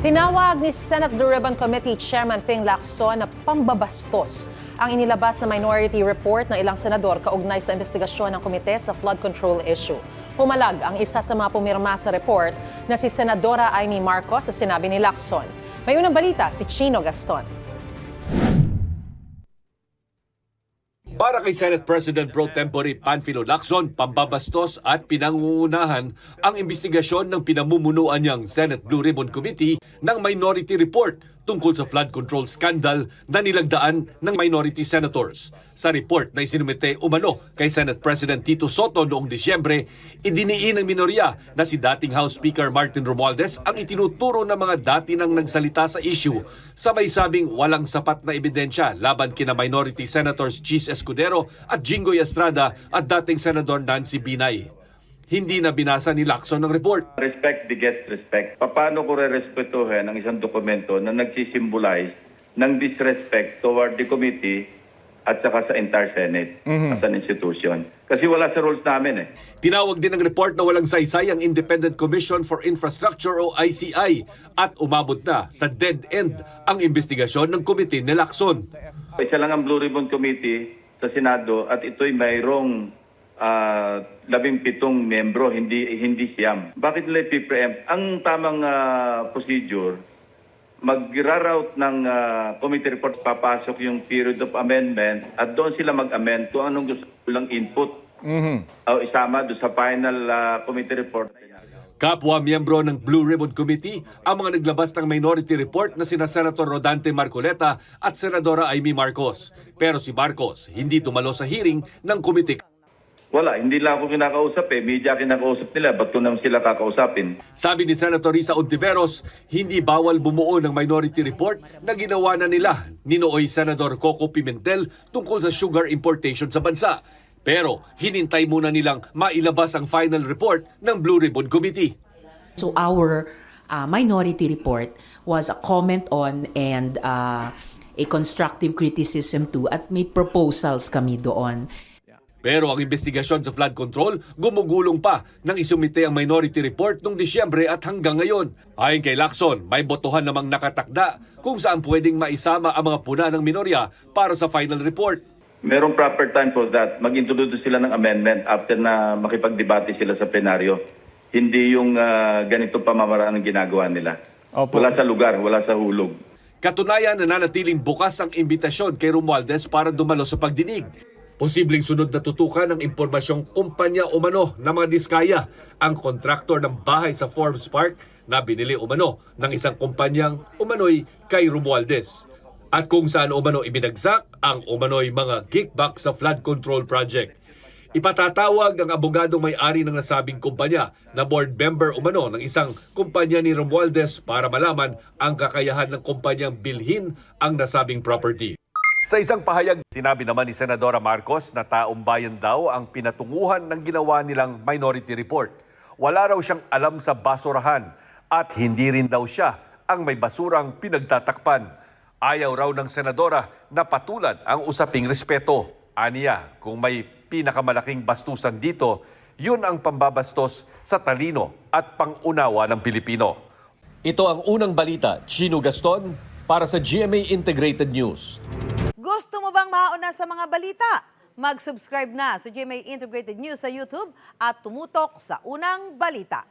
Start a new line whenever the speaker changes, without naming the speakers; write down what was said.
Tinawag ni Senate Blue Ribbon Committee Chairman Ping Lacson na pambabastos ang inilabas na minority report ng ilang senador kaugnay sa investigasyon ng komite sa flood control issue. Pumalag ang isa sa mga pumirma sa report na si Senadora Amy Marcos sa sinabi ni Lacson. May unang balita si Chino Gaston.
Para kay Senate President Pro Tempore Panfilo Lacson, pambabastos at pinangungunahan ang investigasyon ng pinamumunuan niyang Senate Blue Ribbon Committee ng Minority Report tungkol sa flood control scandal na nilagdaan ng minority senators. Sa report na isinumite umano kay Senate President Tito Soto noong Disyembre, idiniin ng minorya na si dating House Speaker Martin Romualdez ang itinuturo ng mga dati nang nagsalita sa issue, sabay sabing walang sapat na ebidensya laban kina minority senators Chis Escudero at Jinggoy Estrada at dating Senador Nancy Binay. Hindi na binasa ni Lacson ang report.
Respect begets respect. Paano ko re-respetuhin ang isang dokumento na nagsisimbolize ng disrespect toward the committee at saka sa entire Senate as an institution? Kasi wala sa rules namin eh.
Tinawag din ng report na walang saysay ang Independent Commission for Infrastructure o ICI at umabot na sa dead end ang investigasyon ng komite ni Lacson.
Isa lang ang Blue Ribbon Committee sa Senado at ito'y mayroong 17 miyembro, hindi siyam. Bakit nila i-preempt? Ang tamang procedure, mag-route ng committee report, papasok yung period of amendment at doon sila mag-amend kung anong gusto lang input o isama doon sa final committee report.
Kapwa miyembro ng Blue Ribbon Committee ang mga naglabas ng minority report na sina Senator Rodante Marcoleta at Senadora Amy Marcos. Pero si Marcos hindi tumalo sa hearing ng komite.
Wala, hindi lang ako kinakausap eh. Media kinakausap nila, ba't ko naman sila kakausapin?
Sabi ni Senator Risa Ontiveros, hindi bawal bumuo ng minority report na ginawa na nila ni nooy Senador Coco Pimentel tungkol sa sugar importation sa bansa. Pero hinintay muna nilang mailabas ang final report ng Blue Ribbon Committee.
So our minority report was a comment on and a constructive criticism too at may proposals kami doon.
Pero ang investigasyon sa flood control gumugulong pa nang isumite ang minority report noong Disyembre at hanggang ngayon. Ayon kay Lacson, may botohan namang nakatakda kung saan pwedeng maisama ang mga puna ng minorya para sa final report.
Merong proper time for that. Mag-introduce sila ng amendment after na makipagdebate sila sa plenaryo. Hindi yung ganito pamamaraan ang ginagawa nila. Opo. Wala sa lugar, wala sa hulog.
Katunayan, nananatiling bukas ang imbitasyon kay Romualdez para dumalo sa pagdinig. Posibleng sunod na tutukan ng impormasyong kumpanya umano ng mga diskaya ang kontraktor ng bahay sa Forbes Park na binili umano ng isang kumpanyang umano'y kay Romualdez. At kung saan umano ibinagsak ang umano'y mga kickback sa flood control project. Ipatatawag ang abogadong may-ari ng nasabing kumpanya na board member umano ng isang kumpanya ni Romualdez para malaman ang kakayahan ng kumpanyang bilhin ang nasabing property. Sa isang pahayag, sinabi naman ni Senadora Marcos na taong bayan daw ang pinatunguhan ng ginawa nilang minority report. Wala raw siyang alam sa basurahan at hindi rin daw siya ang may basurang pinagtatakpan. Ayaw raw ng senadora na patulan ang usaping respeto. Aniya, kung may pinakamalaking bastusan dito, yun ang pambabastos sa talino at pangunawa ng Pilipino. Ito ang unang balita, Chino Gaston, para sa GMA Integrated News.
Gusto mo bang mauna sa mga balita? Mag-subscribe na sa GMA Integrated News sa YouTube at tumutok sa unang balita.